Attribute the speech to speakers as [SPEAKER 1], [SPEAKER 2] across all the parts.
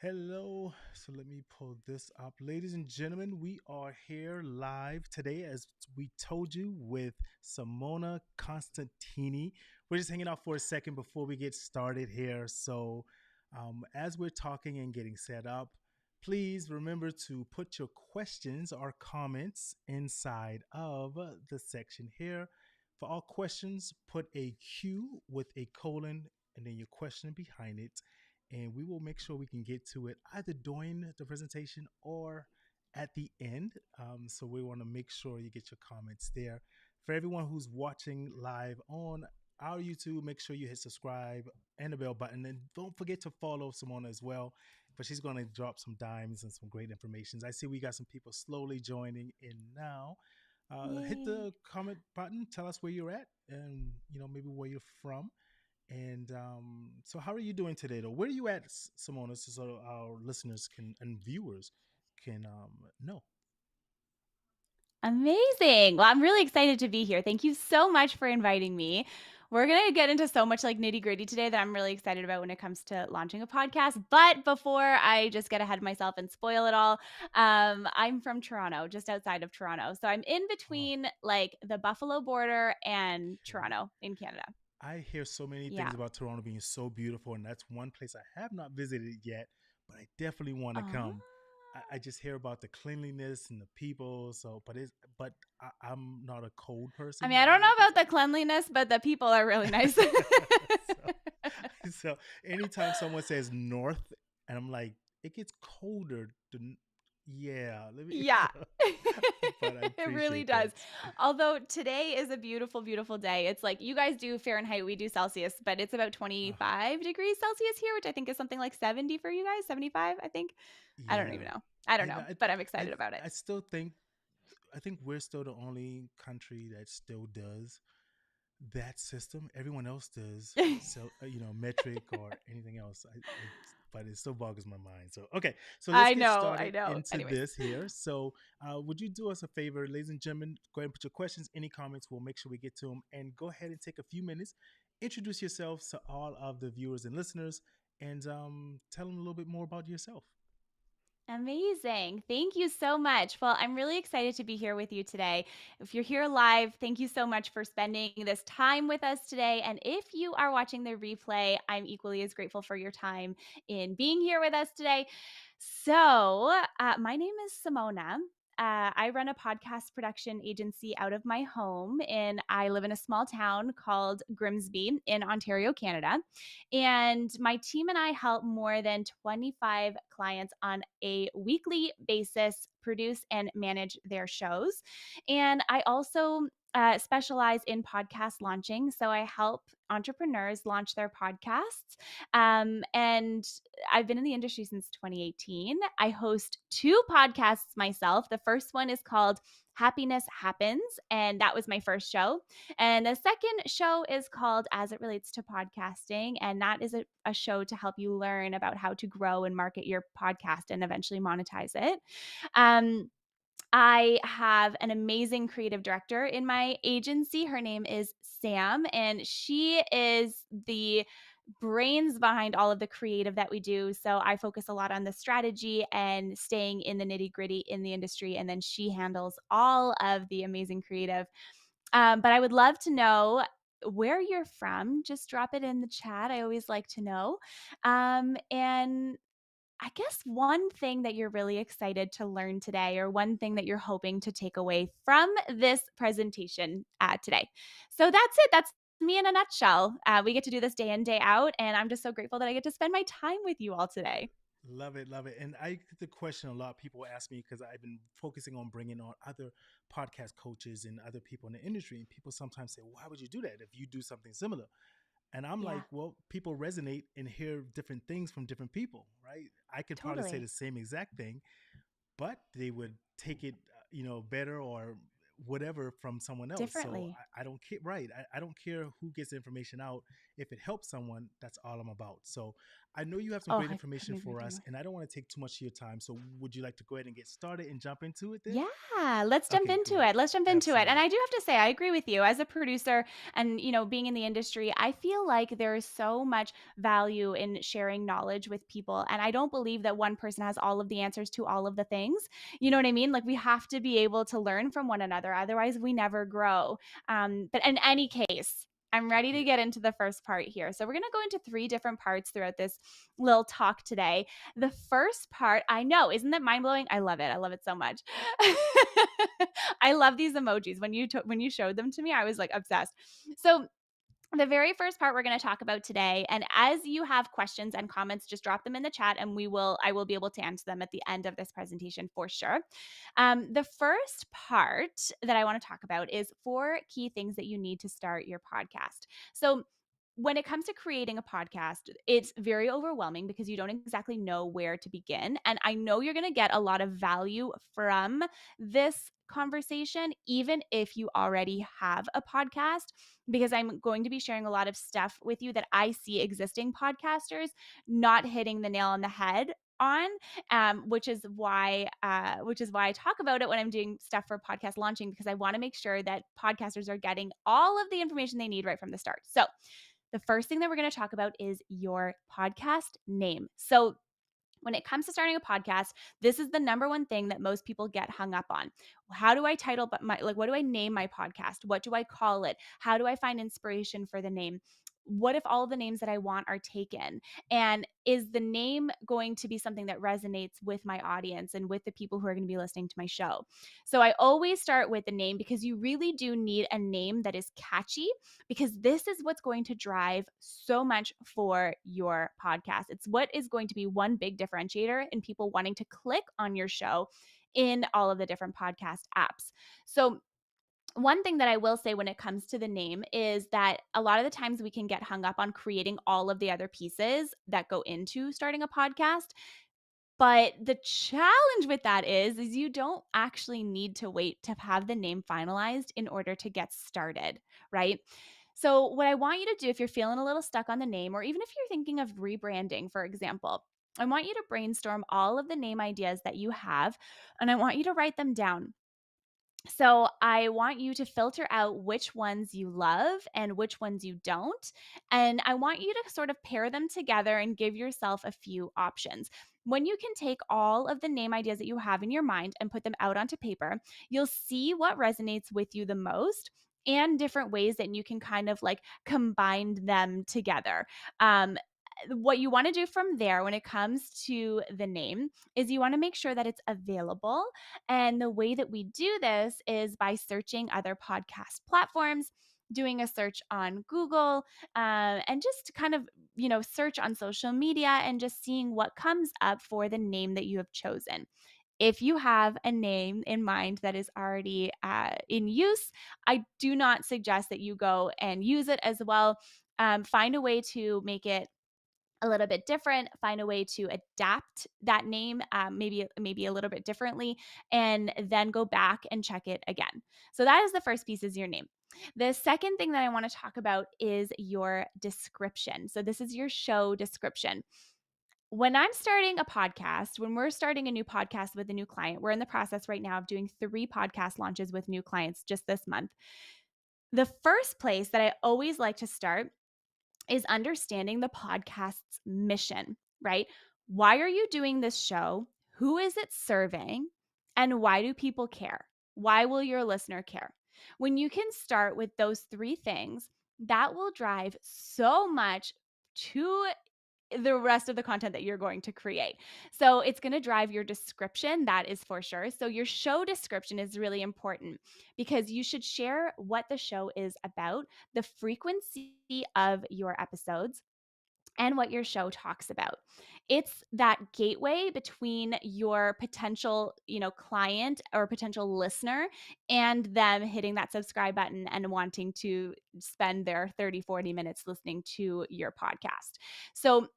[SPEAKER 1] Hello. So let me pull this up. Ladies and gentlemen, we are here live today, as we told you, with Simona Costantini. We're just hanging out for a second before we get started here. As we're talking and getting set up, please remember to put your questions or comments inside of the section here. For all questions, put a Q with a colon and then your question behind it, and we will make sure we can get to it either during the presentation or at the end. So we want to make sure you get your comments there. For everyone who's watching live on our YouTube, make sure you hit subscribe and the bell button. And don't forget to follow Simona as well, but she's going to drop some dimes and some great information. I see we got some people slowly joining in now. Hit
[SPEAKER 2] Yay.
[SPEAKER 1] the comment button, tell us where you're at, and maybe where you're from. And so, how are you doing today, though? Where are you at, Simona, so our listeners can and viewers can know?
[SPEAKER 2] Amazing. Well, I'm really excited to be here. Thank you so much for inviting me. We're going to get into so much like nitty gritty today that I'm really excited about when it comes to launching a podcast. But before I just get ahead of myself and spoil it all, I'm from Toronto, just outside of Toronto. So I'm in
[SPEAKER 1] Oh,
[SPEAKER 2] between like the Buffalo border and
[SPEAKER 1] okay.
[SPEAKER 2] Toronto in Canada.
[SPEAKER 1] I hear so many things
[SPEAKER 2] Yeah.
[SPEAKER 1] about Toronto being so beautiful, and that's one place I have not visited yet, but I definitely want to
[SPEAKER 2] Ah.
[SPEAKER 1] come. I just hear about the cleanliness and the people. I'm not a cold
[SPEAKER 2] I
[SPEAKER 1] person.
[SPEAKER 2] mean, I
[SPEAKER 1] I
[SPEAKER 2] don't know
[SPEAKER 1] wouldn't
[SPEAKER 2] about
[SPEAKER 1] say.
[SPEAKER 2] the cleanliness, but the people are really nice.
[SPEAKER 1] so, so anytime someone says north, and I'm like, it gets colder. Yeah, let me.
[SPEAKER 2] Yeah.
[SPEAKER 1] But I
[SPEAKER 2] It really
[SPEAKER 1] appreciate
[SPEAKER 2] does.
[SPEAKER 1] that.
[SPEAKER 2] Although today is a beautiful, beautiful day. It's like you guys do Fahrenheit, we do Celsius, but it's about
[SPEAKER 1] Uh,
[SPEAKER 2] 25 degrees Celsius here, which I think is something like 70 for you guys, 75, I think. I don't
[SPEAKER 1] yeah,
[SPEAKER 2] even know. I don't
[SPEAKER 1] I,
[SPEAKER 2] know,
[SPEAKER 1] I,
[SPEAKER 2] but I'm
[SPEAKER 1] I,
[SPEAKER 2] excited about it.
[SPEAKER 1] I still think. I think we're still the only country that still does that system. Everyone else does, so metric or anything else. But it still boggles my mind. So okay, so let's
[SPEAKER 2] I
[SPEAKER 1] get
[SPEAKER 2] know, I
[SPEAKER 1] started
[SPEAKER 2] know.
[SPEAKER 1] into
[SPEAKER 2] Anyways.
[SPEAKER 1] this here. So, would you do us a favor, ladies and gentlemen? Go ahead and put your questions, any comments. We'll make sure we get to them, and go ahead and take a few minutes, introduce yourselves to all of the viewers and listeners, and tell them a little bit more about yourself.
[SPEAKER 2] Amazing. Thank you so much. Well, I'm really excited to be here with you today. If you're here live, thank you so much for spending this time with us today. And if you are watching the replay, I'm equally as grateful for your time in being here with us today. My name is Simona. I run a podcast production agency out of my home, and I live in a small town called Grimsby in Ontario, Canada. And my team and I help more than 25 clients on a weekly basis produce and manage their shows. And I also specialize in podcast launching. So I help entrepreneurs launch their podcasts. And I've been in the industry since 2018. I host two podcasts myself. The first one is called Happiness Happens, and that was my first show. And the second show is called As It Relates to Podcasting. And that is a show to help you learn about how to grow and market your podcast and eventually monetize it. Um, I have an amazing creative director in my agency. Her name is Sam, and she is the brains behind all of the creative that we do. So I focus a lot on the strategy and staying in the nitty gritty in the industry. And then she handles all of the amazing creative. But I would love to know where you're from. Just drop it in the chat. I always like to know. And I guess one thing that you're really excited to learn today, or one thing that you're hoping to take away from this presentation today. So that's it. That's me in a nutshell. We get to do this day in, day out. And I'm just so grateful that I get to spend my time with you all today.
[SPEAKER 1] Love it, love it. And I get the question a lot. People ask me because I've been focusing on bringing on other podcast coaches and other people in the industry. And people sometimes say, "Why would you do that if you do something similar?" And I'm
[SPEAKER 2] Yeah,
[SPEAKER 1] like, well, people resonate and hear different things from different people, right? I could probably say
[SPEAKER 2] totally.
[SPEAKER 1] the same exact thing, but they would take it, better or whatever from someone else. So
[SPEAKER 2] Differently.
[SPEAKER 1] I don't care, right? I don't care who gets the information out. If it helps someone, that's all I'm about. So I know you have some
[SPEAKER 2] Oh,
[SPEAKER 1] great
[SPEAKER 2] I
[SPEAKER 1] information
[SPEAKER 2] couldn't agree
[SPEAKER 1] for
[SPEAKER 2] with you
[SPEAKER 1] us,
[SPEAKER 2] more.
[SPEAKER 1] and I don't want to take too much of your time. So, would you like to go ahead and get started and jump into it then?
[SPEAKER 2] Yeah, let's jump
[SPEAKER 1] Okay,
[SPEAKER 2] into
[SPEAKER 1] great.
[SPEAKER 2] it. Let's jump into it. And
[SPEAKER 1] Absolutely.
[SPEAKER 2] I do have to say, I agree with you. As a producer and, being in the industry, I feel like there is so much value in sharing knowledge with people. And I don't believe that one person has all of the answers to all of the things. You know what I mean? Like we have to be able to learn from one another. Otherwise, we never grow. But in any case, I'm ready to
[SPEAKER 1] Yeah.
[SPEAKER 2] get into the first part here. So, we're going to go into three different parts throughout this little talk today. The first part, I know, isn't that mind blowing? I love it. I love it so much. I love these emojis. When you showed them to me, I was like obsessed. So the very first part we're going to talk about today, and as you have questions and comments, just drop them in the chat, and I will be able to answer them at the end of this presentation for sure. The first part that I want to talk about is 4 key things that you need to start your podcast. So when it comes to creating a podcast, it's very overwhelming because you don't exactly know where to begin. And I know you're going to get a lot of value from this conversation, even if you already have a podcast, because I'm going to be sharing a lot of stuff with you that I see existing podcasters not hitting the nail on the head on, which is why I talk about it when I'm doing stuff for podcast launching, because I want to make sure that podcasters are getting all of the information they need right from the start. So the first thing that we're going to talk about is your podcast name. So, when it comes to starting a podcast, this is the number one thing that most people get hung up on. How do I title what do I name my podcast? What do I call it? How do I find inspiration for the name? What if all of the names that I want are taken? And is the name going to be something that resonates with my audience and with the people who are going to be listening to my show? So I always start with the name, because you really do need a name that is catchy, because this is what's going to drive so much for your podcast. It's what is going to be one big differentiator in people wanting to click on your show in all of the different podcast apps. So, one thing that I will say when it comes to the name is that a lot of the times we can get hung up on creating all of the other pieces that go into starting a podcast. But the challenge with that is you don't actually need to wait to have the name finalized in order to get started, right? So, what I want you to do if you're feeling a little stuck on the name, or even if you're thinking of rebranding, for example, I want you to brainstorm all of the name ideas that you have, and I want you to write them down. So I want you to filter out which ones you love and which ones you don't. And I want you to sort of pair them together and give yourself a few options. When you can take all of the name ideas that you have in your mind and put them out onto paper, you'll see what resonates with you the most and different ways that you can kind of like combine them together. What you want to do from there when it comes to the name is you want to make sure that it's available, and the way that we do this is by searching other podcast platforms, doing a search on Google, and just kind of, search on social media and just seeing what comes up for the name that you have chosen. If you have a name in mind that is already in use, I do not suggest that you go and use it as well. Find a way to make it a little bit different, find a way to adapt that name, maybe a little bit differently, and then go back and check it again. So that is the first piece, is your name. The second thing that I want to talk about is your description. So this is your show description. When I'm starting a podcast, when we're starting a new podcast with a new client, we're in the process right now of doing 3 podcast launches with new clients just this month. The first place that I always like to start is understanding the podcast's mission, right? Why are you doing this show? Who is it serving? And why do people care? Why will your listener care? When you can start with those 3 things, that will drive so much to the rest of the content that you're going to create. So it's going to drive your description, that is for sure. So your show description is really important, because you should share what the show is about, the frequency of your episodes, and what your show talks about. It's that gateway between your potential, client or potential listener and them hitting that subscribe button and wanting to spend their 30, 40 minutes listening to your podcast. So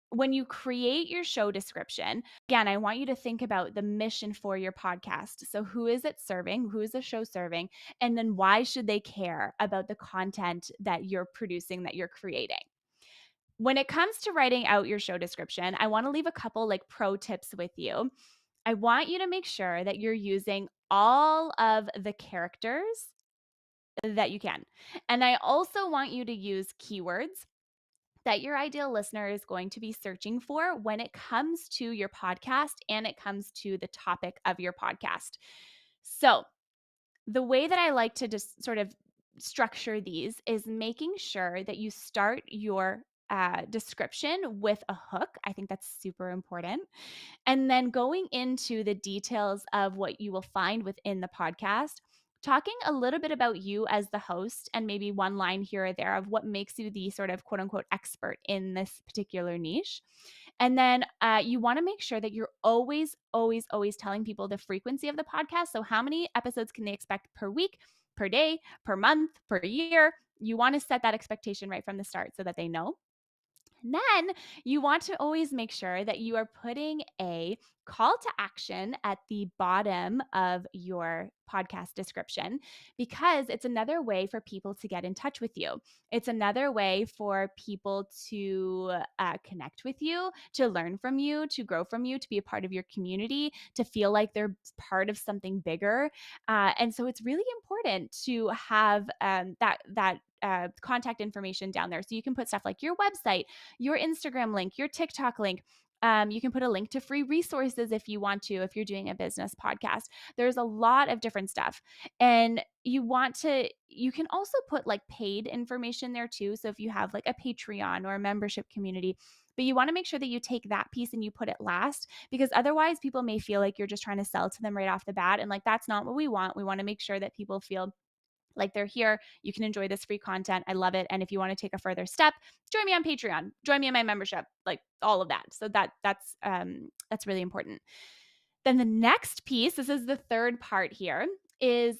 [SPEAKER 2] when you create your show description, again, I want you to think about the mission for your podcast. So, who is it serving? Who is the show serving? And then why should they care about the content that you're producing, that you're creating? When it comes to writing out your show description, I want to leave a couple like pro tips with you. I want you to make sure that you're using all of the characters that you can. And I also want you to use keywords that your ideal listener is going to be searching for when it comes to your podcast and it comes to the topic of your podcast. So, the way that I like to just sort of structure these is making sure that you start your description with a hook. I think that's super important. And then going into the details of what you will find within the podcast, talking a little bit about you as the host and maybe one line here or there of what makes you the sort of quote unquote expert in this particular niche. And then you want to make sure that you're always, always, always telling people the frequency of the podcast. So, how many episodes can they expect per week, per day, per month, per year? You want to set that expectation right from the start so that they know. And then you want to always make sure that you are putting a call to action at the bottom of your podcast description because it's another way for people to get in touch with you. It's another way for people to connect with you, to learn from you, to grow from you, to be a part of your community, to feel like they're part of something bigger. And so it's really important to have that contact information down there. So you can put stuff like your website, your Instagram link, your TikTok link. You can put a link to free resources if you want to, if you're doing a business podcast. There's a lot of different stuff. And you can also put like paid information there too. So if you have like a Patreon or a membership community, but you want to make sure that you take that piece and you put it last because otherwise people may feel like you're just trying to sell to them right off the bat. And like, that's not what we want. We want to make sure that people feel like they're here. You can enjoy this free content. I love it. And if you want to take a further step, join me on Patreon, join me in my membership, like all of that. So that's really important. Then the next piece, this is the third part here, is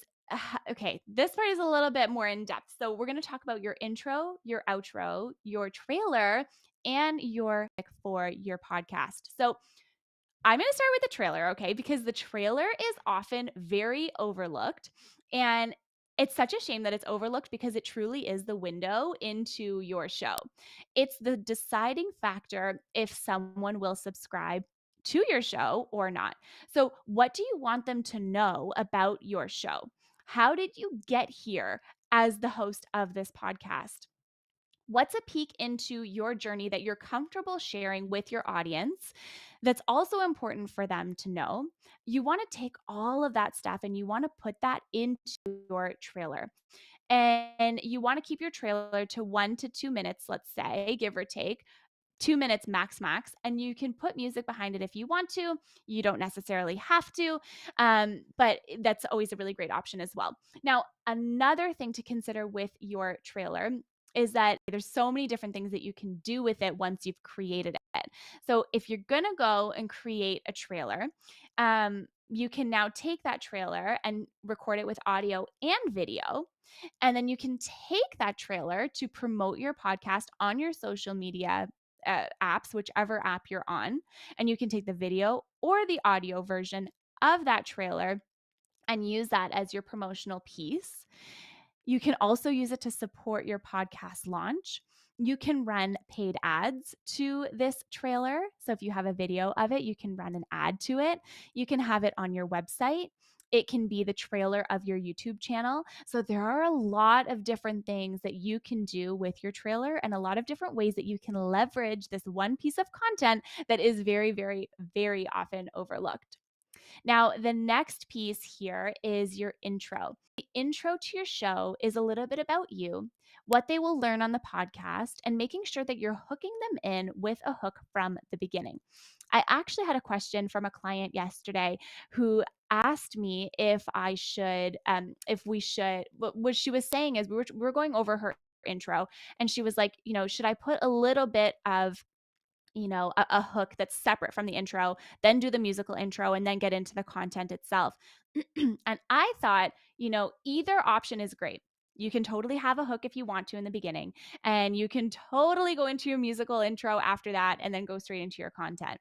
[SPEAKER 2] okay, this part is a little bit more in depth. So we're going to talk about your intro, your outro, your trailer, and your for your podcast. So I'm going to start with the trailer, okay? Because the trailer is often very overlooked. And it's such a shame that it's overlooked because it truly is the window into your show. It's the deciding factor if someone will subscribe to your show or not. So, what do you want them to know about your show? How did you get here as the host of this podcast? What's a peek into your journey that you're comfortable sharing with your audience that's also important for them to know? You want to take all of that stuff and you want to put that into your trailer. And you want to keep your trailer to 1 to 2 minutes, let's say, give or take. 2 minutes max, and you can put music behind it if you want to. You don't necessarily have to, but that's always a really great option as well. Now, another thing to consider with your trailer is that there's so many different things that you can do with it once you've created it. So if you're going to go and create a trailer, you can now take that trailer and record it with audio and video. And then you can take that trailer to promote your podcast on your social media apps, whichever app you're on. And you can take the video or the audio version of that trailer and use that as your promotional piece. You can also use it to support your podcast launch. You can run paid ads to this trailer. So if you have a video of it, you can run an ad to it. You can have it on your website. It can be the trailer of your YouTube channel. So there are a lot of different things that you can do with your trailer and a lot of different ways that you can leverage this one piece of content that is very, very, very often overlooked. Now, the next piece here is your intro. The intro to your show is a little bit about you, what they will learn on the podcast, and making sure that you're hooking them in with a hook from the beginning. I actually had a question from a client yesterday who asked me if I should, if we should, what she was saying is we were going over her intro and she was like, should I put a little bit of a hook that's separate from the intro, then do the musical intro, and then get into the content itself. And I thought, either option is great. You can totally have a hook if you want to in the beginning, and you can totally go into your musical intro after that and then go straight into your content.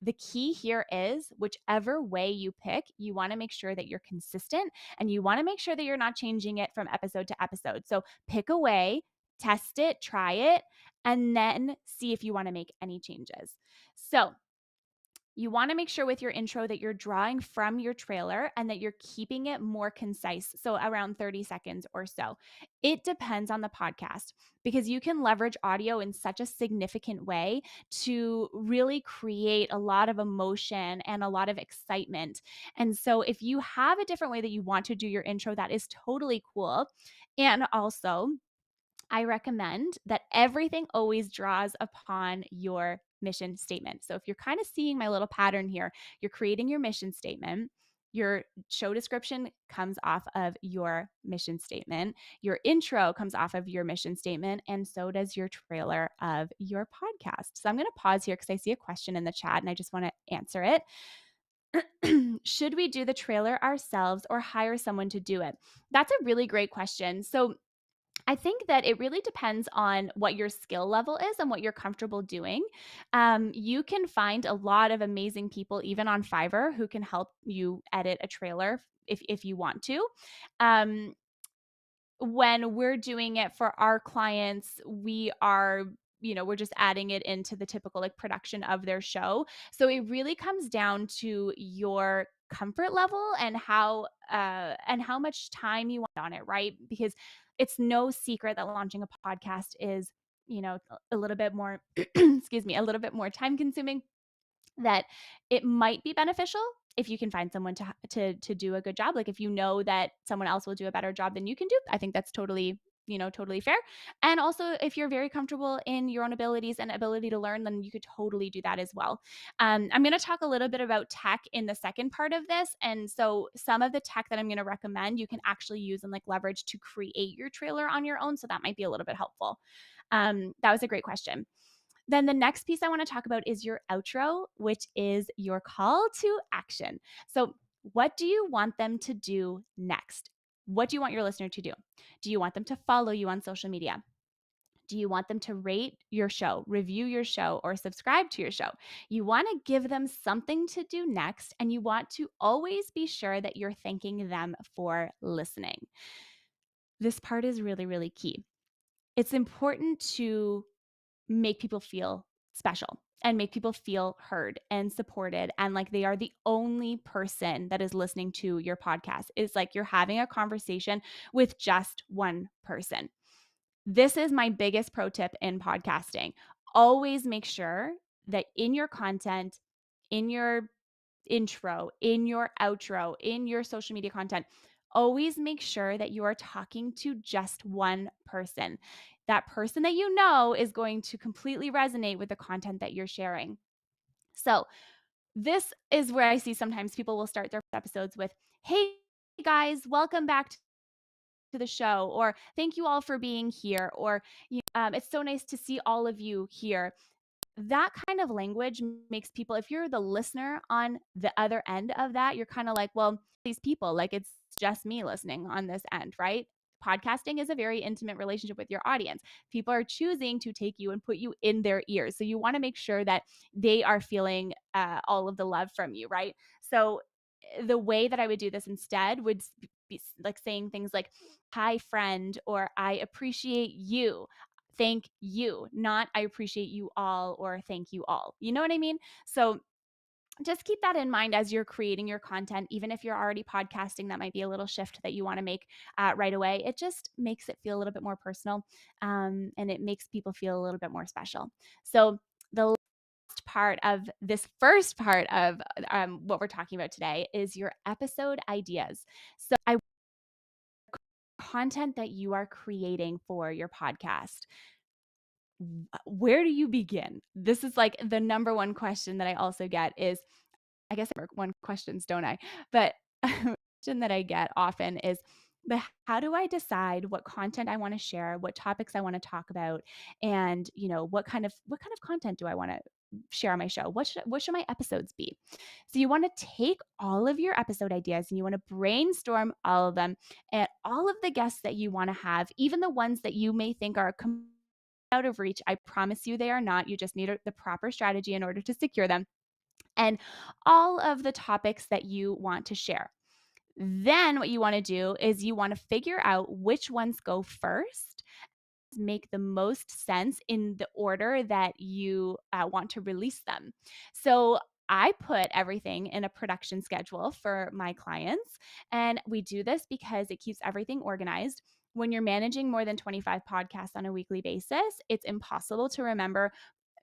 [SPEAKER 2] The key here is whichever way you pick, you want to make sure that you're consistent and you want to make sure that you're not changing it from episode to episode. So pick a way, test it, try it, and then see if you want to make any changes. So, you want to make sure with your intro that you're drawing from your trailer and that you're keeping it more concise. So, around 30 seconds or so. It depends on the podcast because you can leverage audio in such a significant way to really create a lot of emotion and a lot of excitement. And so, if you have a different way that you want to do your intro, that is totally cool. And also, I recommend that everything always draws upon your mission statement. So if you're kind of seeing my little pattern here, you're creating your mission statement. Your show description comes off of your mission statement. Your intro comes off of your mission statement. And so does your trailer of your podcast. So I'm going to pause here because I see a question in the chat and I just want to answer it. Should we do the trailer ourselves or hire someone to do it? That's a really great question. So I think that it really depends on what your skill level is and what you're comfortable doing. You can find a lot of amazing people, even on Fiverr, who can help you edit a trailer if you want to. Um, when we're doing it for our clients, we are we're just adding it into the typical like production of their show. So it really comes down to your comfort level and how much time you want on it, right? Because it's no secret that launching a podcast is, a little bit more excuse me, a little bit more time consuming, that it might be beneficial if you can find someone to do a good job. Like if you know that someone else will do a better job than you can do, I think that's totally fair. And also, if you're very comfortable in your own abilities and ability to learn, then you could totally do that as well. I'm going to talk a little bit about tech in the second part of this. And so some of the tech that I'm going to recommend, you can actually use and like leverage to create your trailer on your own. So that might be a little bit helpful. That was a great question. Then the next piece I want to talk about is your outro, which is your call to action. So, what do you want them to do next? What do you want your listener to do? Do you want them to follow you on social media? Do you want them to rate your show, review your show, or subscribe to your show? You want to give them something to do next, and you want to always be sure that you're thanking them for listening. This part is really, really key. It's important to make people feel special and make people feel heard and supported and like they are the only person that is listening to your podcast. It's like you're having a conversation with just one person. This is my biggest pro tip in podcasting. Always make sure that in your content, in your intro, in your outro, in your social media content, always make sure that you are talking to just one person. That person that you know is going to completely resonate with the content that you're sharing. So, this is where I see sometimes people will start their episodes with, "Hey guys, welcome back to the show," or "Thank you all for being here," or "It's so nice to see all of you here." That kind of language makes people, if you're the listener on the other end of that, you're kind of like, well, these people, like it's just me listening on this end, right? Podcasting is a very intimate relationship with your audience. People are choosing to take you and put you in their ears. So you want to make sure that they are feeling all of the love from you, right? So the way that I would do this instead would be like saying things like, "Hi, friend," or "I appreciate you." Thank you, not "I appreciate you all" or "thank you all." You know what I mean? So just keep that in mind as you're creating your content. Even if you're already podcasting, that might be a little shift that you want to make right away. It just makes it feel a little bit more personal, and it makes people feel a little bit more special. So the last part of this first part of what we're talking about today is your episode ideas. So I content that you are creating for your podcast. Where do you begin? This is like the number one question that I also get is, I guess I have one questions, don't I? But a question that I get often is, but how do I decide what content I want to share, what topics I want to talk about, and what kind of content do I want to share on my show? What should my episodes be? So you want to take all of your episode ideas and you want to brainstorm all of them and all of the guests that you want to have, even the ones that you may think are out of reach. I promise you they are not. You just need the proper strategy in order to secure them, and all of the topics that you want to share. Then what you want to do is you want to figure out which ones go first, make the most sense in the order that you want to release them. So I put everything in a production schedule for my clients. And we do this because it keeps everything organized. When you're managing more than 25 podcasts on a weekly basis, it's impossible to remember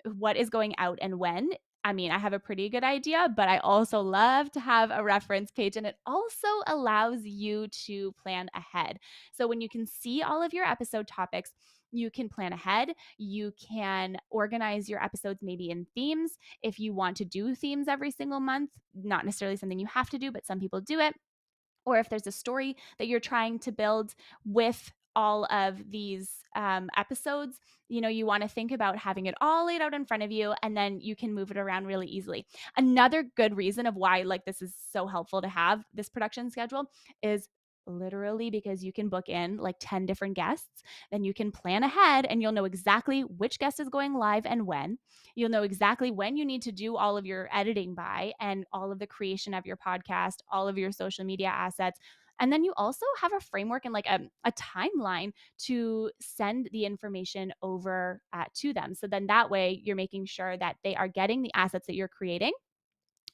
[SPEAKER 2] what is going out and when. I mean, I have a pretty good idea, but I also love to have a reference page, and it also allows you to plan ahead. So when you can see all of your episode topics, you can plan ahead. You can organize your episodes maybe in themes. If you want to do themes every single month, not necessarily something you have to do, but some people do it, or if there's a story that you're trying to build with all of these episodes, you want to think about having it all laid out in front of you, and then you can move it around really easily. Another good reason of why like this is so helpful to have this production schedule is literally because you can book in like 10 different guests, then you can plan ahead and you'll know exactly which guest is going live and when. You'll know exactly when you need to do all of your editing by and all of the creation of your podcast, all of your social media assets. And then you also have a framework and like a timeline to send the information over to them. So then that way you're making sure that they are getting the assets that you're creating,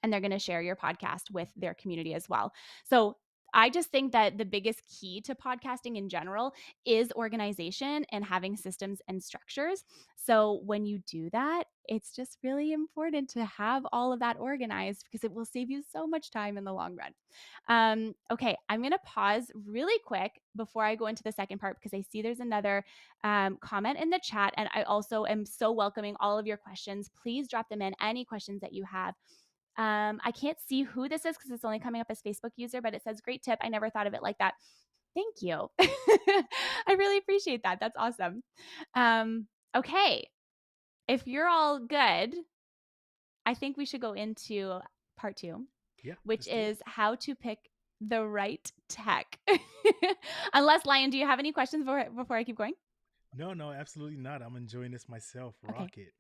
[SPEAKER 2] and they're going to share your podcast with their community as well. So I just think that the biggest key to podcasting in general is organization and having systems and structures. So when you do that, it's just really important to have all of that organized because it will save you so much time in the long run. Okay, I'm going to pause really quick before I go into the second part because I see there's another comment in the chat. And I also am so welcoming all of your questions. Please drop them in, any questions that you have. I can't see who this is because it's only coming up as Facebook user, but it says, great tip. I never thought of it like that. Thank you. I really appreciate that. That's awesome. Okay. If you're all good, I think we should go into part two,
[SPEAKER 1] Yeah,
[SPEAKER 2] which
[SPEAKER 1] let's do it.
[SPEAKER 2] is how to pick the right tech. Unless, Lion, do you have any questions before I keep going?
[SPEAKER 1] No, no, absolutely not. I'm enjoying this myself.
[SPEAKER 2] Okay.
[SPEAKER 1] Rock it.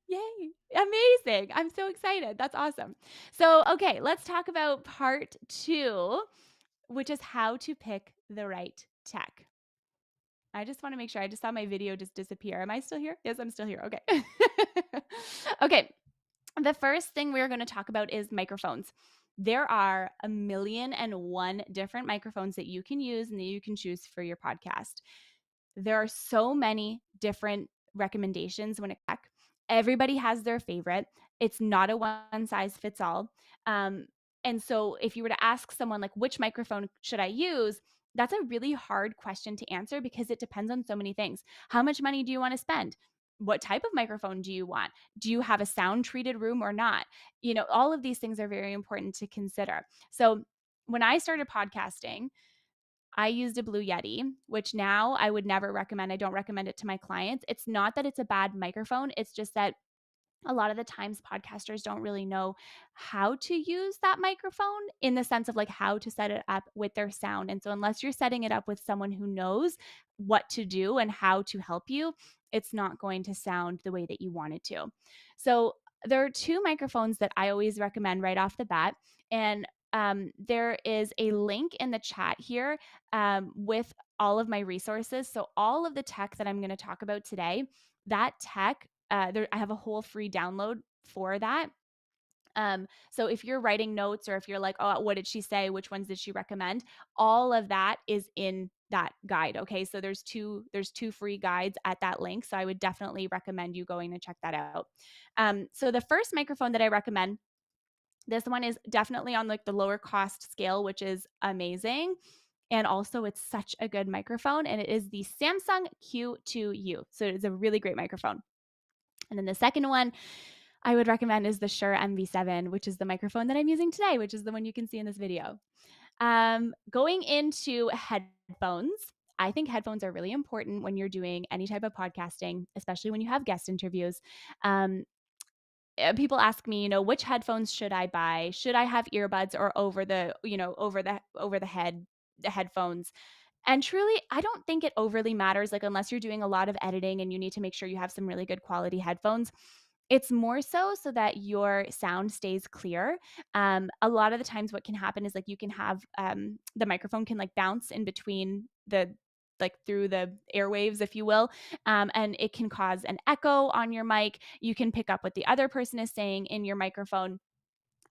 [SPEAKER 2] Yay. Amazing. I'm so excited. That's awesome. So, okay, let's talk about part two, which is how to pick the right tech. I just want to make sure. I just saw my video just disappear. Am I still here? Yes, I'm still here. Okay. Okay. The first thing we're going to talk about is microphones. There are 1,000,001 different microphones that you can use and that you can choose for your podcast. There are so many different recommendations when it comes. Everybody has their favorite. It's not a one size fits all. Um, and so if you were to ask someone like which microphone should I use, that's a really hard question to answer because it depends on so many things. How much money do you want to spend? What type of microphone do you want? Do you have a sound treated room or not? All of these things are very important to consider. So when I started podcasting, I used a Blue Yeti, which now I would never recommend. I don't recommend it to my clients. It's not that it's a bad microphone, it's just that a lot of the times podcasters don't really know how to use that microphone in the sense of like how to set it up with their sound. And so unless you're setting it up with someone who knows what to do and how to help you, it's not going to sound the way that you want it to. So there are two microphones that I always recommend right off the bat. And there is a link in the chat here with all of my resources. So all of the tech that I'm going to talk about today, that tech I have a whole free download for that. So if you're writing notes or if you're like, oh, what did she say? Which ones did she recommend? All of that is in that guide. Okay. So there's two free guides at that link. So I would definitely recommend you going to check that out. So the first microphone that I recommend, this one is definitely on like the lower cost scale, which is amazing. And also, it's such a good microphone, and it is the Samsung Q2U. So it is a really great microphone. And then the second one I would recommend is the Shure MV7, which is the microphone that I'm using today, which is the one you can see in this video. Going into headphones, I think headphones are really important when you're doing any type of podcasting, especially when you have guest interviews. Um, People ask me, which headphones should I buy? Should I have earbuds or over the head the headphones? And truly, I don't think it overly matters, like unless you're doing a lot of editing and you need to make sure you have some really good quality headphones. It's more so that your sound stays clear. A lot of the times what can happen is like you can have the microphone can like bounce in between like through the airwaves, if you will. And it can cause an echo on your mic. You can pick up what the other person is saying in your microphone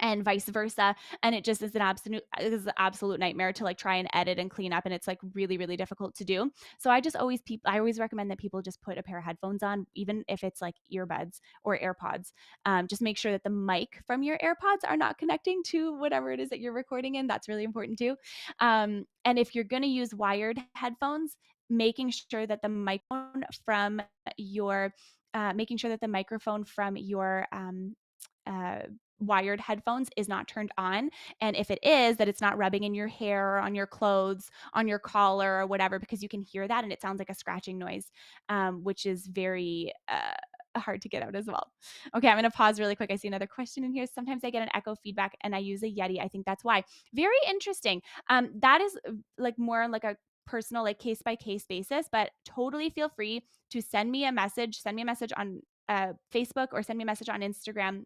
[SPEAKER 2] and vice versa, and it just is an absolute nightmare to like try and edit and clean up, and it's like really really difficult to do. So I always recommend that people just put a pair of headphones on, even if it's like earbuds or AirPods. Just make sure that the mic from your AirPods are not connecting to whatever it is that you're recording in. That's really important too. And if you're going to use wired headphones, making sure that the microphone from your making sure that the microphone from your uh, wired headphones is not turned on. And if it is, that it's not rubbing in your hair or on your clothes, on your collar or whatever, because you can hear that and it sounds like a scratching noise, which is very hard to get out as well. Okay, I'm going to pause really quick. I see another question in here. Sometimes I get an echo feedback and I use a Yeti. I think that's why. Very interesting. That is like more like a personal, like case by case basis, but totally feel free to send me a message. Send me a message on Facebook or send me a message on Instagram.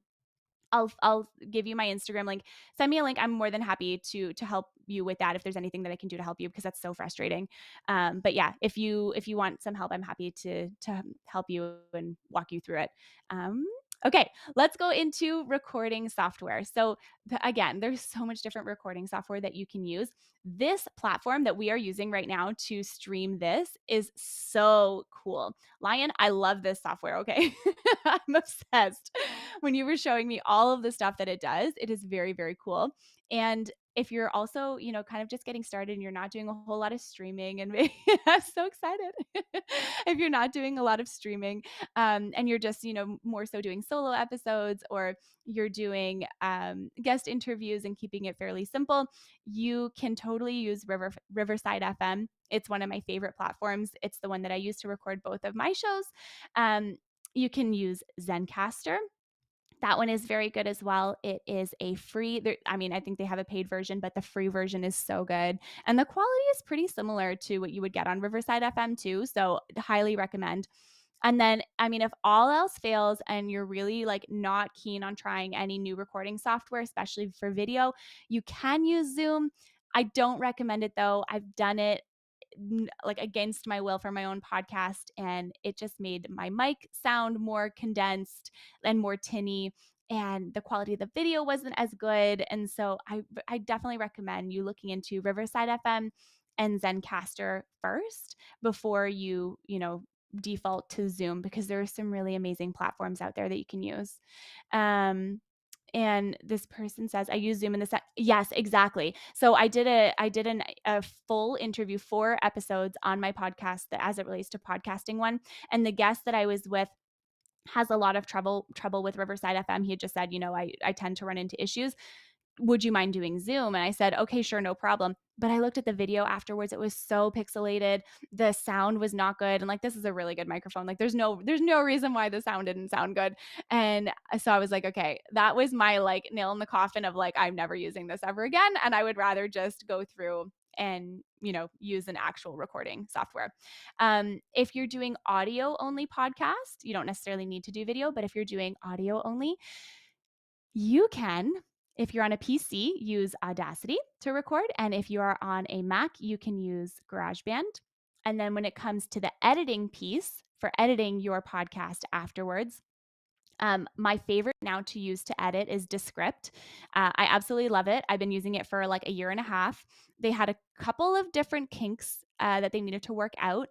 [SPEAKER 2] I'll give you my Instagram link. Send me a link. I'm more than happy to help you with that if there's anything that I can do to help you, because that's so frustrating. But yeah, if you want some help, I'm happy to help you and walk you through it. Um, okay, let's go into recording software. So again, there's so much different recording software that you can use. This platform that we are using right now to stream this is so cool. Lion, I love this software. Okay, I'm obsessed. When you were showing me all of the stuff that it does, it is very, very cool. And if you're also, kind of just getting started and you're not doing a whole lot of streaming, and I'm so excited. If you're not doing a lot of streaming, and you're just, more so doing solo episodes, or you're doing guest interviews and keeping it fairly simple, you can totally use Riverside FM. It's one of my favorite platforms. It's the one that I use to record both of my shows. You can use Zencaster. That one is very good as well. It is a free, I mean, I think they have a paid version, but the free version is so good. And the quality is pretty similar to what you would get on Riverside FM too. So highly recommend. And then, I mean, if all else fails and you're really like not keen on trying any new recording software, especially for video, you can use Zoom. I don't recommend it though. I've done it like against my will for my own podcast, and it just made my mic sound more condensed and more tinny, and the quality of the video wasn't as good. And so I definitely recommend you looking into Riverside FM and Zencaster first before you default to Zoom, because there are some really amazing platforms out there that you can use. And this person says, I use Zoom in the set. Yes, exactly. So I did a full interview, 4 episodes on my podcast, that as it relates to podcasting one. And the guest that I was with has a lot of trouble with Riverside FM. He had just said, I tend to run into issues. Would you mind doing Zoom? And I said, okay, sure, no problem. But I looked at the video afterwards. It was so pixelated. The sound was not good. And like, this is a really good microphone. Like there's no reason why the sound didn't sound good. And so I was like, okay, that was my like nail in the coffin of like, I'm never using this ever again. And I would rather just go through and use an actual recording software. If you're doing audio only podcast, you don't necessarily need to do video, but if you're doing audio only, you can, if you're on a PC, use Audacity to record. And if you are on a Mac, you can use GarageBand. And then when it comes to the editing piece for editing your podcast afterwards, my favorite now to use to edit is Descript. I absolutely love it. I've been using it for like a year and a half. They had a couple of different kinks that they needed to work out,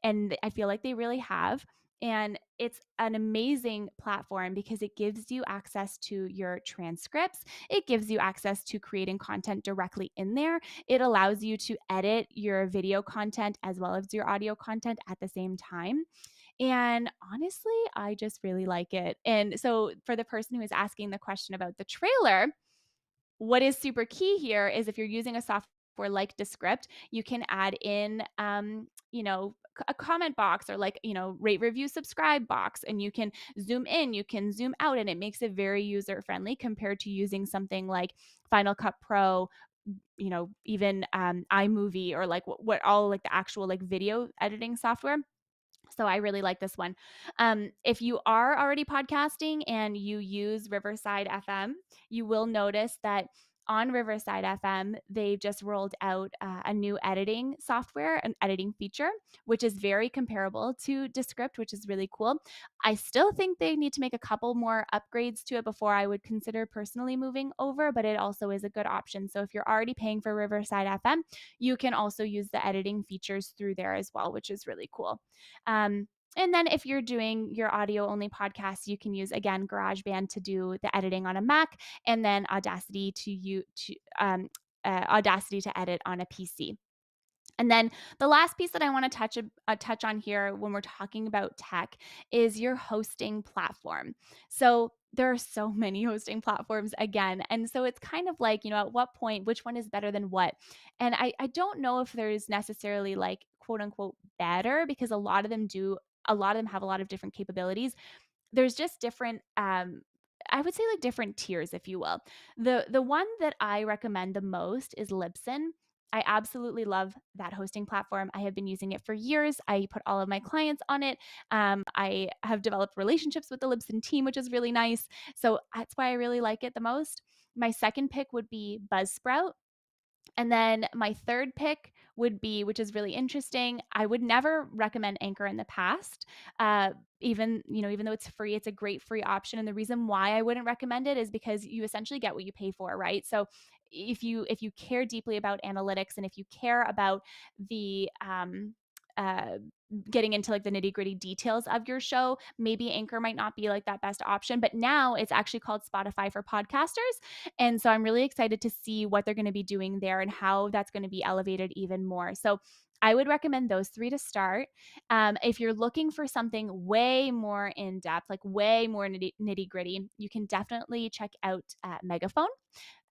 [SPEAKER 2] and I feel like they really have. And it's an amazing platform because it gives you access to your transcripts. It gives you access to creating content directly in there. It allows you to edit your video content as well as your audio content at the same time. And honestly, I just really like it. And so, for the person who is asking the question about the trailer, what is super key here is if you're using a software like Descript, you can add in, a comment box, or like, rate, review, subscribe box, and you can zoom in, you can zoom out, and it makes it very user friendly compared to using something like Final Cut Pro, even iMovie, or like what all like the actual like video editing software. So I really like this one. If you are already podcasting and you use Riverside FM, you will notice that on Riverside FM, they just rolled out a new editing software, an editing feature, which is very comparable to Descript, which is really cool. I still think they need to make a couple more upgrades to it before I would consider personally moving over, but it also is a good option. So if you're already paying for Riverside FM, you can also use the editing features through there as well, which is really cool. Um, and then if you're doing your audio only podcast, you can use again GarageBand to do the editing on a Mac, and then Audacity to edit on a PC. And then the last piece that I want to touch on here when we're talking about tech is your hosting platform. So there are so many hosting platforms again. And so it's kind of like, at what point, which one is better than what? And I don't know if there's necessarily like quote unquote better, because a lot of them have a lot of different capabilities. There's just different I would say like different tiers, if you will. The one that I recommend the most is Libsyn. I absolutely love that hosting platform. I have been using it for years. I put all of my clients on it. I have developed relationships with the Libsyn team, which is really nice. So that's why I really like it the most. My second pick would be Buzzsprout. And then my third pick would be, which is really interesting. I would never recommend Anchor in the past. Even though it's free, it's a great free option. And the reason why I wouldn't recommend it is because you essentially get what you pay for, right? So if you care deeply about analytics, and if you care about the uh, getting into like the nitty gritty details of your show, maybe Anchor might not be like that best option. But now it's actually called Spotify for podcasters. And so I'm really excited to see what they're going to be doing there and how that's going to be elevated even more. So I would recommend those three to start. If you're looking for something way more in depth, like way more nitty gritty, you can definitely check out Megaphone.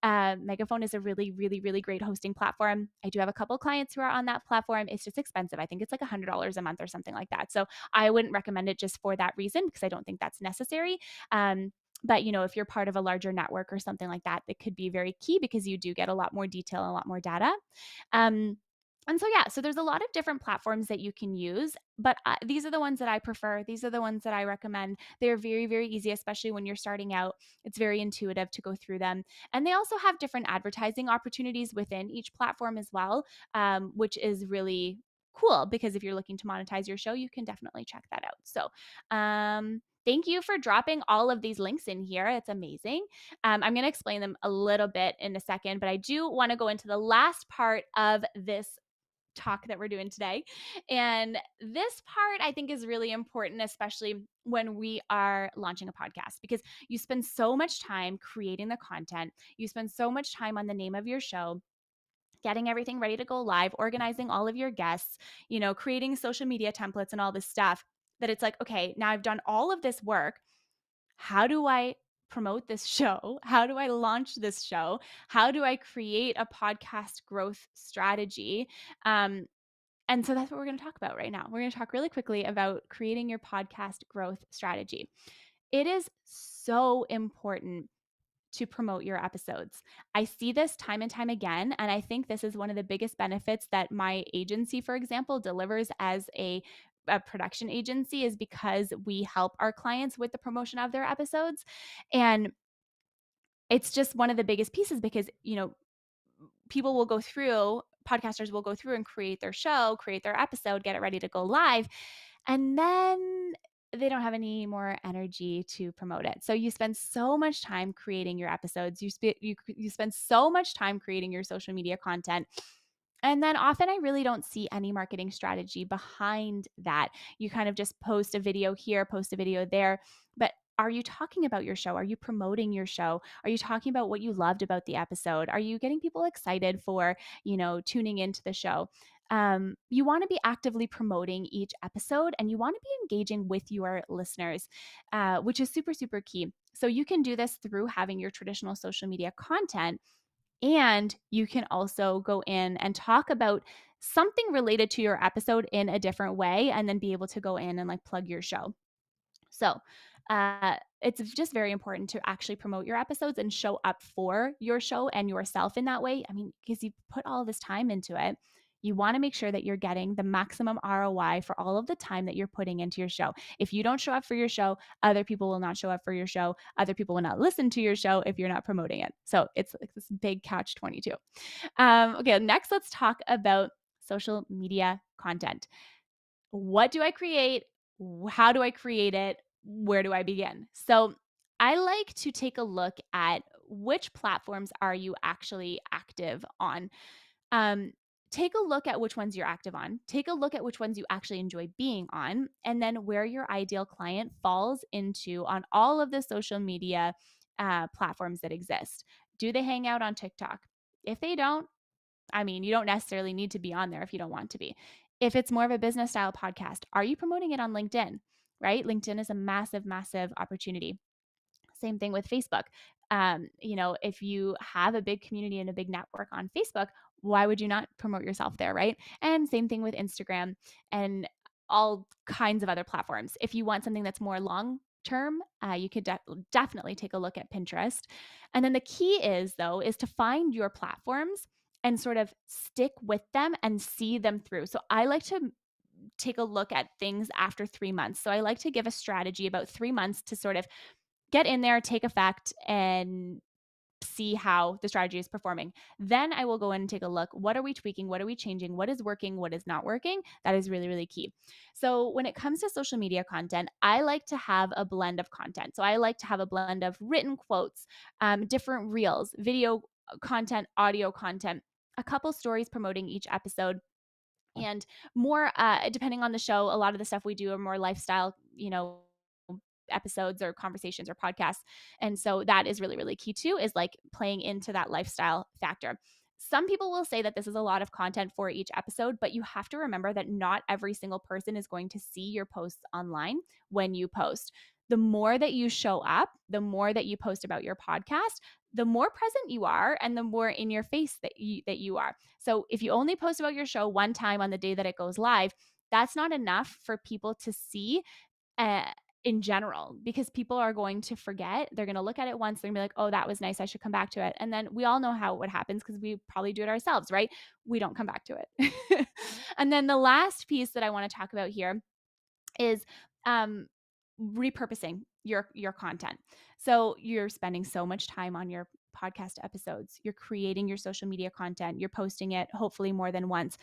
[SPEAKER 2] Megaphone is a really, really, really great hosting platform. I do have a couple clients who are on that platform. It's just expensive. I think it's like $100 a month or something like that. So I wouldn't recommend it just for that reason, because I don't think that's necessary. But if you're part of a larger network or something like that, that could be very key, because you do get a lot more detail and a lot more data. Um, and so, yeah, so there's a lot of different platforms that you can use, but these are the ones that I prefer. These are the ones that I recommend. They're very, very easy, especially when you're starting out. It's very intuitive to go through them. And they also have different advertising opportunities within each platform as well, which is really cool, because if you're looking to monetize your show, you can definitely check that out. So, thank you for dropping all of these links in here. It's amazing. I'm going to explain them a little bit in a second, but I do want to go into the last part of this talk that we're doing today. And this part I think is really important, especially when we are launching a podcast, because you spend so much time creating the content, you spend so much time on the name of your show, getting everything ready to go live, organizing all of your guests, creating social media templates and all this stuff, that it's like, okay, now I've done all of this work. How do I promote this show? How do I launch this show? How do I create a podcast growth strategy? And so that's what we're going to talk about right now. We're going to talk really quickly about creating your podcast growth strategy. It is so important to promote your episodes. I see this time and time again, and I think this is one of the biggest benefits that my agency, for example, delivers as a production agency, is because we help our clients with the promotion of their episodes. And it's just one of the biggest pieces, because, people will go through, podcasters will go through and create their show, create their episode, get it ready to go live, and then they don't have any more energy to promote it. So you spend so much time creating your episodes. You spend so much time creating your social media content. And then often I really don't see any marketing strategy behind that. You kind of just post a video here, post a video there. But are you talking about your show? Are you promoting your show? Are you talking about what you loved about the episode? Are you getting people excited for, tuning into the show? You want to be actively promoting each episode, and you want to be engaging with your listeners, which is super, super key. So you can do this through having your traditional social media content, and you can also go in and talk about something related to your episode in a different way, and then be able to go in and like plug your show. So, it's just very important to actually promote your episodes and show up for your show and yourself in that way. I mean, because you put all this time into it, You want to make sure that you're getting the maximum ROI for all of the time that you're putting into your show. If you don't show up for your show, other people will not show up for your show. Other people will not listen to your show if you're not promoting it. So it's like this big catch 22. Okay, next let's talk about social media content. What do I create? How do I create it? Where do I begin? So I like to take a look at which platforms are you actually active on. Um, Take a look at which ones you're active on. Take a look at which ones you actually enjoy being on, and then where your ideal client falls into on all of the social media platforms that exist. Do they hang out on TikTok? If they don't, I mean, you don't necessarily need to be on there if you don't want to be. If it's more of a business style podcast, are you promoting it on LinkedIn? Right? LinkedIn is a massive, massive opportunity. Same thing with Facebook. If you have a big community and a big network on Facebook, why would you not promote yourself there, right? And same thing with Instagram and all kinds of other platforms. If you want something that's more long term, you could definitely take a look at Pinterest. And then the key is, though, is to find your platforms and sort of stick with them and see them through. So I like to take a look at things after 3 months. So I like to give a strategy about 3 months to sort of get in there, take effect, and see how the strategy is performing. Then I will go in and take a look. What are we tweaking? What are we changing? What is working? What is not working? That is really, really key. So when it comes to social media content, I like to have a blend of content. So I like to have a blend of written quotes, different reels, video content, audio content, a couple stories promoting each episode, and more depending on the show. A lot of the stuff we do are more lifestyle, episodes or conversations or podcasts. And so that is really, really key too, is like playing into that lifestyle factor. Some people will say that this is a lot of content for each episode, but you have to remember that not every single person is going to see your posts online when you post. The more that you show up, the more that you post about your podcast, the more present you are and the more in your face that you are. So if you only post about your show one time on the day that it goes live, that's not enough for people to see uh, in general, because people are going to forget. They're going to look at it once. They're going to be like, oh, that was nice. I should come back to it. And then we all know how what happens because we probably do it ourselves, right? We don't come back to it. And then the last piece that I want to talk about here is um, repurposing your content. So you're spending so much time on your podcast episodes. You're creating your social media content. You're posting it hopefully more than once.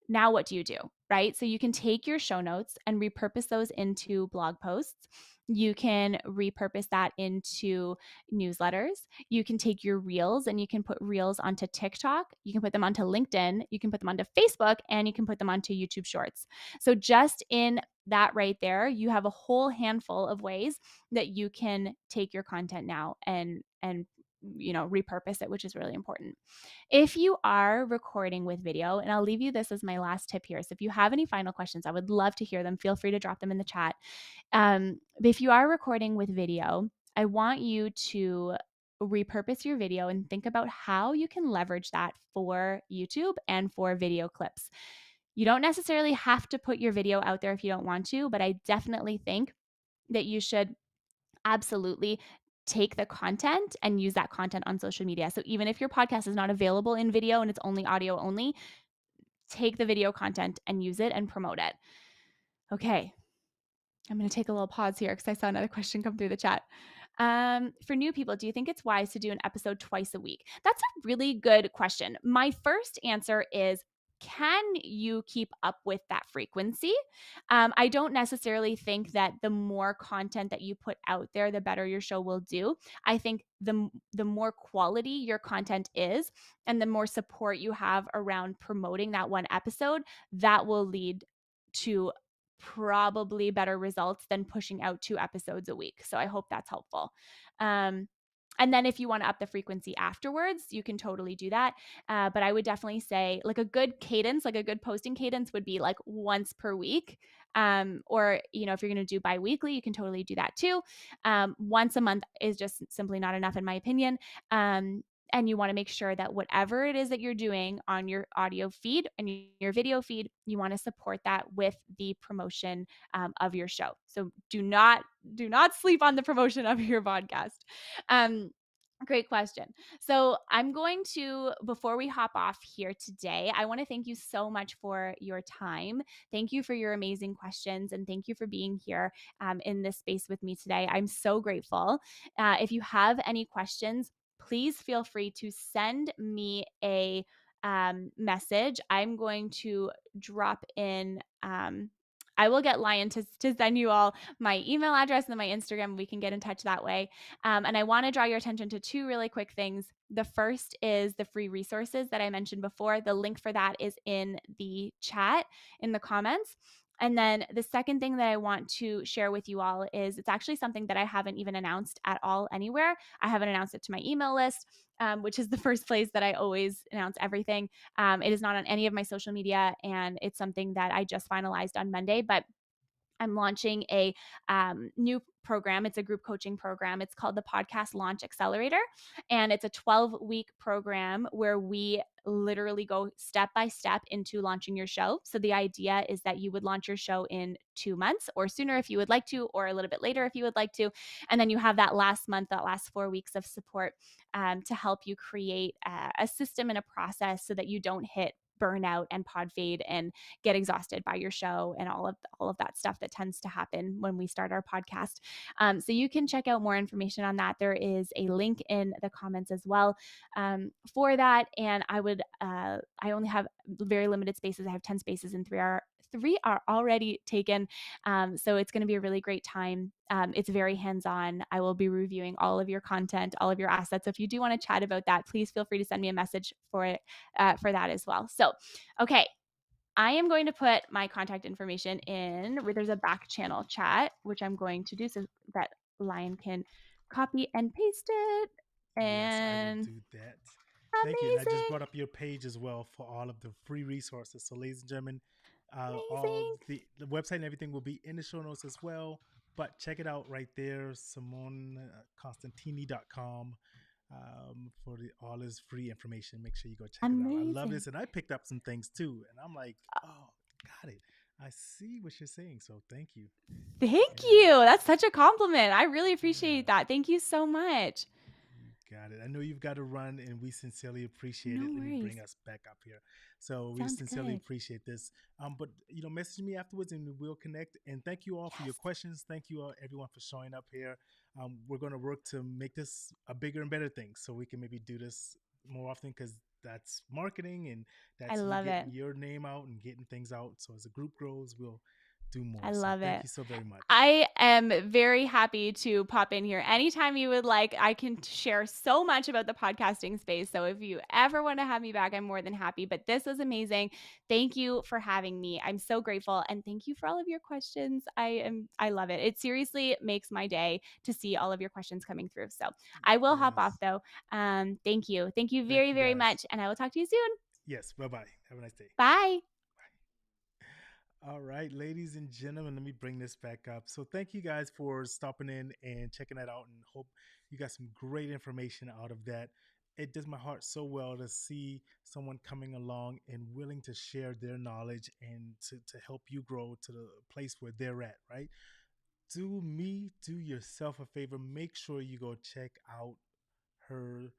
[SPEAKER 2] Now what do you do, right? So you can take your show notes and repurpose those into blog posts. You can repurpose that into newsletters. You can take your reels and you can put reels onto TikTok. You can put them onto LinkedIn. You can put them onto Facebook, and you can put them onto YouTube Shorts. So just in that right there, you have a whole handful of ways that you can take your content now and repurpose it, which is really important. If you are recording with video, and I'll leave you this as my last tip here. So if you have any final questions, I would love to hear them. Feel free to drop them in the chat. But if you are recording with video, I want you to repurpose your video and think about how you can leverage that for YouTube and for video clips. You don't necessarily have to put your video out there if you don't want to, but I definitely think that you should absolutely take the content and use that content on social media. So even if your podcast is not available in video and it's only audio only, take the video content and use it and promote it. Okay. I'm going to take a little pause here because I saw another question come through the chat. For new people, do you think it's wise to do an episode twice a week? That's a really good question. My first answer is, can you keep up with that frequency? I don't necessarily think that the more content that you put out there, the better your show will do. I think the more quality your content is and the more support you have around promoting that one episode, that will lead to probably better results than pushing out 2 episodes a week. So I hope that's helpful. And then if you want to up the frequency afterwards, you can totally do that. But I would definitely say like a good cadence, like a good posting cadence would be like once per week. Or, if you're going to do bi-weekly, you can totally do that too. Once a month is just simply not enough in my opinion. And you want to make sure that whatever it is that you're doing on your audio feed and your video feed, you want to support that with the promotion of your show. So do not sleep on the promotion of your podcast. Um, Great question. So, I'm going to, before we hop off here today, I want to thank you so much for your time. Thank you for your amazing questions, and thank you for being here in this space with me today. I'm so grateful. If you have any questions, please feel free to send me a message. I'm going to drop in. I will get Lion to send you all my email address and my Instagram. We can get in touch that way. And I want to draw your attention to two really quick things. The first is the free resources that I mentioned before. The link for that is in the chat, in the comments. And then the second thing that I want to share with you all is it's actually something that I haven't even announced at all anywhere. I haven't announced it to my email list, which is the first place that I always announce everything. It is not on any of my social media, and it's something that I just finalized on Monday. But I'm launching a new program. It's a group coaching program. It's called the Podcast Launch Accelerator. And it's a 12-week program where we literally go step by step into launching your show. So the idea is that you would launch your show in 2 months or sooner if you would like to, or a little bit later if you would like to. And then you have that last month, that last 4 weeks of support to help you create a system and a process so that you don't hit burnout and pod fade and get exhausted by your show and all of that stuff that tends to happen when we start our podcast. So you can check out more information on that. There is a link in the comments as well for that. And I only have very limited spaces. I have 10 spaces, and three are already taken. So it's going to be a really great time. It's very hands-on. I will be reviewing all of your content, all of your assets. So if you do want to chat about that, please feel free to send me a message for it for that as well. So, okay, I am going to put my contact information in where there's a back channel chat, which I'm going to do so that Lion can copy and paste it.
[SPEAKER 1] Yes, I will
[SPEAKER 2] And
[SPEAKER 1] do that. Thank you. And I just
[SPEAKER 2] amazing,
[SPEAKER 1] brought up your page as well for all of the free resources. So, ladies and gentlemen, all
[SPEAKER 2] amazing.
[SPEAKER 1] the website and everything will be in the show notes as well. But check it out right there, SimonaCostantini.com, for all his free information. Make sure you go check it out. I love
[SPEAKER 2] Amazing.
[SPEAKER 1] this. And I picked up some things too. And I'm like, oh, got it. I see what you're saying. So, thank you.
[SPEAKER 2] Thank
[SPEAKER 1] Yeah.
[SPEAKER 2] you. That's such a compliment. I really appreciate
[SPEAKER 1] Yeah.
[SPEAKER 2] that. Thank you so much.
[SPEAKER 1] You got it. I know you've got to run, and we sincerely appreciate
[SPEAKER 2] No
[SPEAKER 1] it. Let me bring
[SPEAKER 2] worries.
[SPEAKER 1] us back up here. So we
[SPEAKER 2] Sounds
[SPEAKER 1] sincerely
[SPEAKER 2] good.
[SPEAKER 1] appreciate this. But message me afterwards, and we'll connect. And thank you all for your
[SPEAKER 2] Yes,
[SPEAKER 1] questions. Thank you all, everyone, for showing up here. We're going to work to make this a bigger and better thing, so we can maybe do this more often because that's marketing and
[SPEAKER 2] I
[SPEAKER 1] that's you
[SPEAKER 2] love it.
[SPEAKER 1] getting your name out and getting things out. So as the group grows, we'll do
[SPEAKER 2] I
[SPEAKER 1] more. So
[SPEAKER 2] love
[SPEAKER 1] thank
[SPEAKER 2] it.
[SPEAKER 1] you so very much.
[SPEAKER 2] I am very happy to pop in here anytime you would like. I can share so much about the podcasting space. So if you ever want to have me back, I'm more than happy. But this was amazing. Thank you for having me. I'm so grateful, and thank you for all of your questions. I love it. It seriously makes my day to see all of your questions coming through. So I will hop off
[SPEAKER 1] Yes.
[SPEAKER 2] though. Thank you. Thank you
[SPEAKER 1] Thank
[SPEAKER 2] very,
[SPEAKER 1] you
[SPEAKER 2] very
[SPEAKER 1] guys.
[SPEAKER 2] much. And I will talk to you soon.
[SPEAKER 1] Yes. Bye bye. Have a nice day.
[SPEAKER 2] Bye.
[SPEAKER 1] All right, ladies and gentlemen, let me bring this back up. So, thank you guys for stopping in and checking that out, and hope you got some great information out of that. It does my heart so well to see someone coming along and willing to share their knowledge and to help you grow to the place where they're at, right? Do yourself a favor. Make sure you go check out her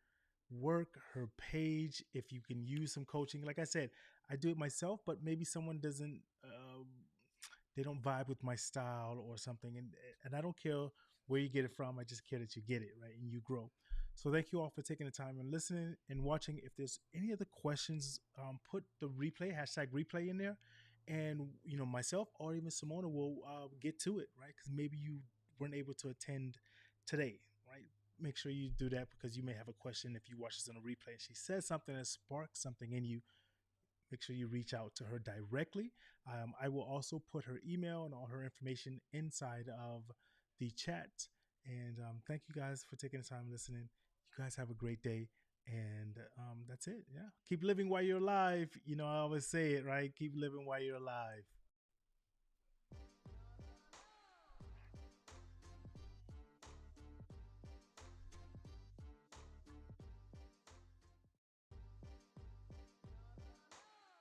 [SPEAKER 1] work, her page. If you can use some coaching, like I said, I do it myself, but maybe someone doesn't, they don't vibe with my style or something, and I don't care where you get it from. I just care that you get it right and you grow. So thank you all for taking the time and listening and watching. If there's any other questions, put the replay #replay in there, and myself or even Simona will get to it, right? Because maybe you weren't able to attend today, right? Make sure you do that because you may have a question if you watch this on a replay and she says something that sparks something in you. Make sure you reach out to her directly. I will also put her email and all her information inside of the chat. And thank you guys for taking the time listening. You guys have a great day. And that's it. Yeah. Keep living while you're alive. I always say it, right? Keep living while you're alive.